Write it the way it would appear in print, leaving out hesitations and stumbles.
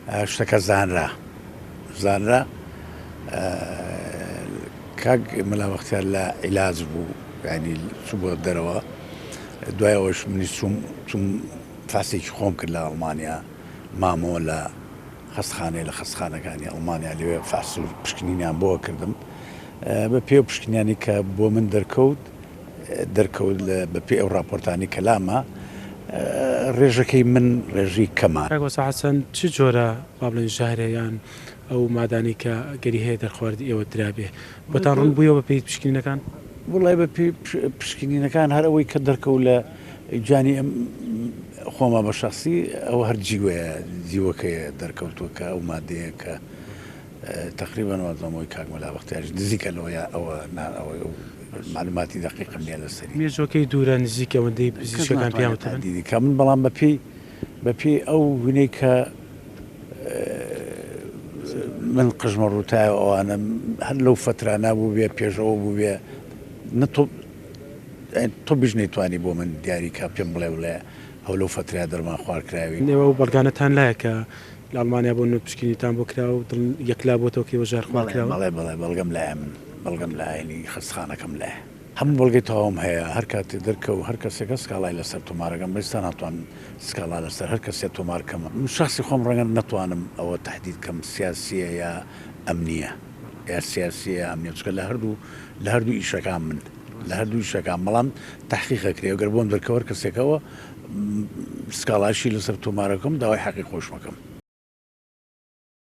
شتەکە زانرا کاک مەلاوەختیار لە عیلاج بوو ینی چوو بۆ دەرەوە دوایەوەش منی چوم فاسێکی خۆم کرد لە ئەڵمانیا مامۆ لە خەستخانەی لە خەستخانەکانی ئەڵمانیا لەوێ فاس و پشکنینیان بۆ کردم بە پێ پشکنیانی کە بۆ من دەرکەوت بە پێ ئەو راپۆرتانی کەلامە ڕێژەکەی من ڕێژی کەمان حەسەن چ جۆرە با بڵێن ژەهرەیان ئەو مادانی کە گەری هەیە دەرخوارد ئێوە درابێ بۆتان ڕوون بوویەوە بە پێی پشکنینەکان وڵای بە پێی پشکنینەکان هەر ئەوەی کە دەرکەوت لە جانی خۆمە بە شخصی ئەو هەر جیوەکەیە دەرکەوتووە کە ئەو مادەیە کە تقریبا وازەمەوەی کاک مەلاوەختیاریش نزیکە لەوەیە ئەوە معلوماتی دقیقم نیە لەسەری مێژوەکەی دوورە نزیکە ئەوەندەی پزیشکەکان پیاوەتەن کە من بەڵام بە پێی ئەو وینەی کە من قژمە ڕووتایە ئەوانە هەر لەو فترا نابوو بێ پێشەوە بوو بێ تۆ بیژ نەیتوانی بۆ من دیاری کا پێم بڵێ وڵێ ئەو لەو فتریا دەرمان خواردکراوی نێوە و بەڵگانەتان لایە کە لە ئەڵمانیا بۆ پشکنیتان بۆ کرا و یەکلا بۆتەوە کێوە ژار خواردکراوە بەڵێ بەڵگەم لایە من بەڵگەم لایەنی خەستخانەکەم لایە هەموو بەڵگەی تەوام هەیە هەر کاتێ دەرکەوت هەر کەسێکە سکاڵای لەسەر تۆمارەکەم بەستا ناتوان سکاڵا لەسەر هەر کەسێ تۆمارکەمە من شخصی خۆم ڕەنگە نەتوانم ئەوە تهدید کەم سیاسیە یا ئەمنیە یا سیاسیە ئەمنیە چکە لە هەردوو ئیشەکان من لە هەردوو ئیشەکان بەڵام تحقیقەکرێ گەر بۆم دەرکەوە کەسێکەوە سکاڵاشی لەسەر تۆمارەکەم داوای حەقی خۆشمەکەم